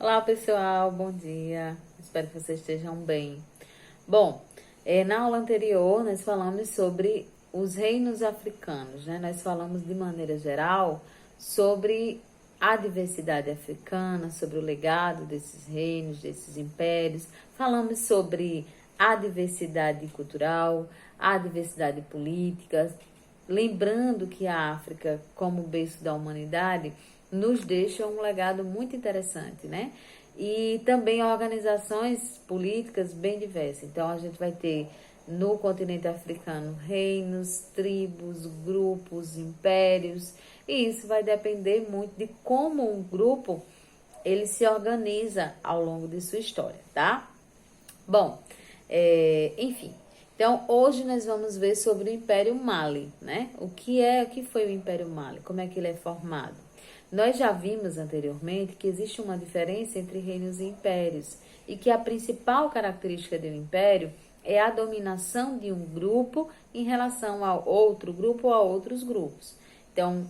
Olá pessoal, bom dia. Espero que vocês estejam bem. Bom, na aula anterior nós falamos sobre os reinos africanos, né? Nós falamos de maneira geral sobre a diversidade africana, sobre o legado desses reinos, desses impérios. Falamos sobre a diversidade cultural, a diversidade política, lembrando que a África, como berço da humanidade, nos deixa um legado muito interessante, né? E também organizações políticas bem diversas. Então, a gente vai ter no continente africano reinos, tribos, grupos, impérios, e isso vai depender muito de como um grupo ele se organiza ao longo de sua história, tá? Bom, enfim. Então, hoje nós vamos ver sobre o Império Mali, né? O que foi o Império Mali? Como é que ele é formado? Nós já vimos anteriormente que existe uma diferença entre reinos e impérios e que a principal característica de um império é a dominação de um grupo em relação ao outro grupo ou a outros grupos. Então,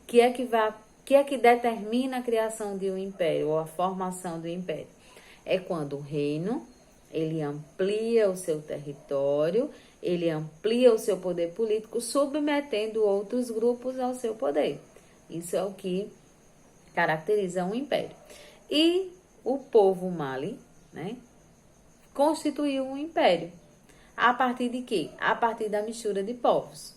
o que é que determina a criação de um império ou a formação do império? É quando o reino ele amplia o seu território, ele amplia o seu poder político, submetendo outros grupos ao seu poder. Isso é o que caracteriza um império. E o povo Mali, né, constituiu um império. A partir de quê? A partir da mistura de povos.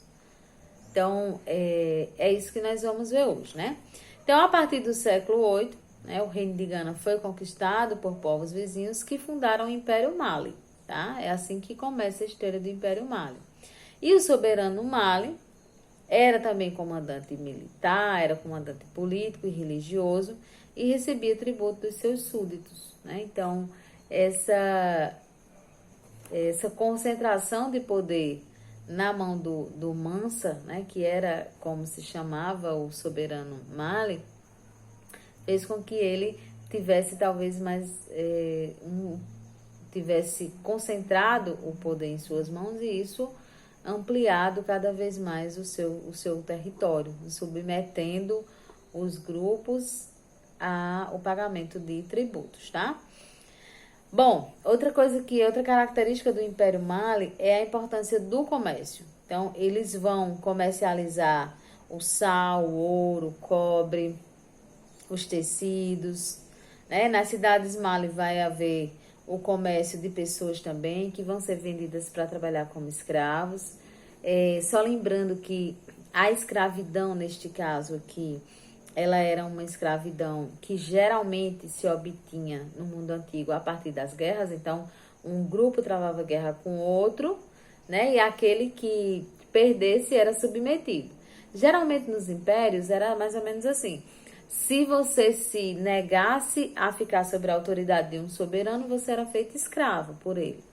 Então, é isso que nós vamos ver hoje, né? Então, a partir do século VIII, né, o reino de Gana foi conquistado por povos vizinhos que fundaram o Império Mali, tá? É assim que começa a história do Império Mali. E o soberano Mali era também comandante militar, era comandante político e religioso e recebia tributo dos seus súditos, né? Então, essa concentração de poder na mão do Mansa, né, que era como se chamava o soberano Mali, fez com que ele tivesse talvez tivesse concentrado o poder em suas mãos e isso ampliado cada vez mais o seu território, submetendo os grupos ao pagamento de tributos, tá? Bom, outra característica do Império Mali é a importância do comércio. Então, eles vão comercializar o sal, o ouro, o cobre, os tecidos, né? Nas cidades Mali vai haver o comércio de pessoas também, que vão ser vendidas para trabalhar como escravos. Só lembrando que a escravidão, neste caso aqui, ela era uma escravidão que geralmente se obtinha no mundo antigo a partir das guerras. Então, um grupo travava guerra com outro, né? E aquele que perdesse era submetido. Geralmente nos impérios era mais ou menos assim. Se você se negasse a ficar sob a autoridade de um soberano, você era feito escravo por ele.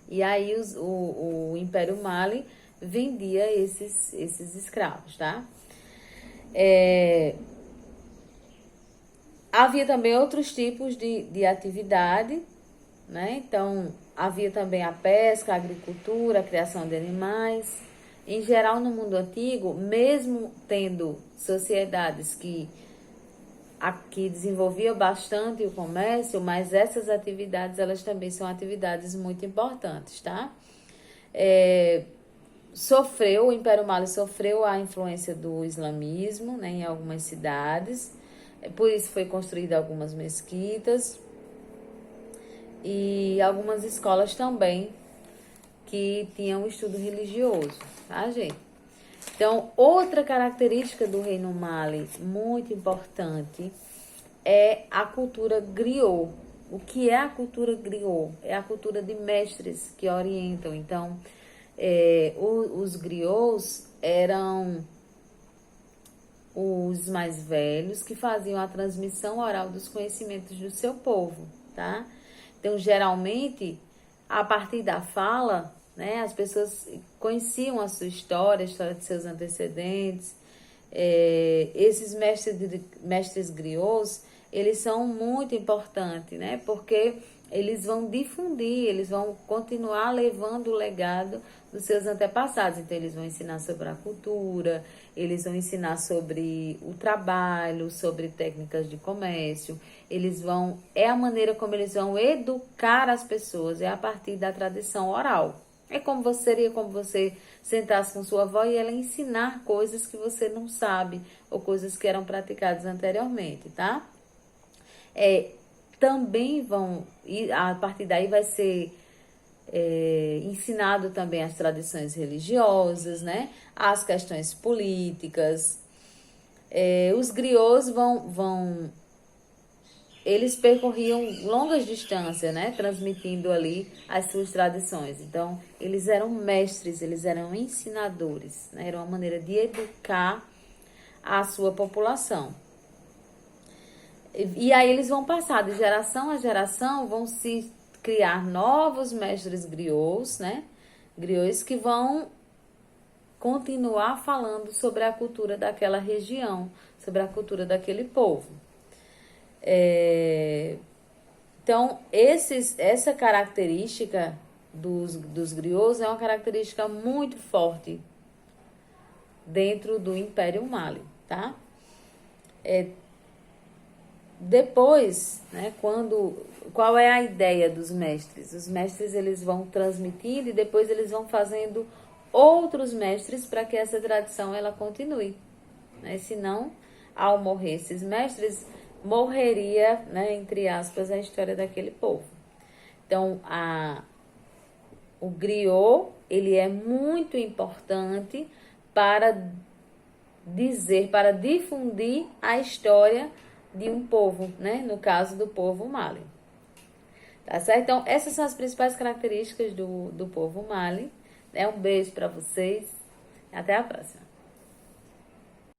E aí o Império Mali vendia esses escravos, tá? Havia também outros tipos de atividade, né? Então, havia também a pesca, a agricultura, a criação de animais. Em geral, no mundo antigo, mesmo tendo sociedades que desenvolviam bastante o comércio, mas essas atividades, elas também são atividades muito importantes, tá? O Império Mali sofreu a influência do islamismo, né, em algumas cidades, por isso foi construída algumas mesquitas e algumas escolas também que tinham estudo religioso, tá, gente? Então, outra característica do Reino Mali muito importante é a cultura griot. O que é a cultura griot? É a cultura de mestres que orientam. Então, os griots eram os mais velhos que faziam a transmissão oral dos conhecimentos do seu povo, tá? Então, geralmente, a partir da fala, né, as pessoas conheciam a sua história, a história de seus antecedentes. Esses mestres griots, eles são muito importantes, né? Porque eles vão difundir, eles vão continuar levando o legado dos seus antepassados. Então, eles vão ensinar sobre a cultura, eles vão ensinar sobre o trabalho, sobre técnicas de comércio, é a maneira como eles vão educar as pessoas, é a partir da tradição oral. Seria como você sentasse com sua avó e ela ensinar coisas que você não sabe, ou coisas que eram praticadas anteriormente, tá? Também e a partir daí vai ser ensinado também as tradições religiosas, né? As questões políticas. Os griots eles percorriam longas distâncias, né? Transmitindo ali as suas tradições. Então, eles eram mestres, eles eram ensinadores, né? Era uma maneira de educar a sua população. E aí eles vão passar de geração a geração, vão se criar novos mestres griots, né? Griots que vão continuar falando sobre a cultura daquela região, sobre a cultura daquele povo. Então, essa característica dos griots é uma característica muito forte dentro do Império Mali, tá? Depois, né, qual é a ideia dos mestres? Os mestres, eles vão transmitindo e depois eles vão fazendo outros mestres para que essa tradição ela continue, né? Senão, ao morrer esses mestres, morreria, né, entre aspas, a história daquele povo. Então, o griot, ele é muito importante para difundir a história de um povo, né? No caso do povo Mali. Tá certo? Então, essas são as principais características do povo Mali. Um beijo para vocês. Até a próxima.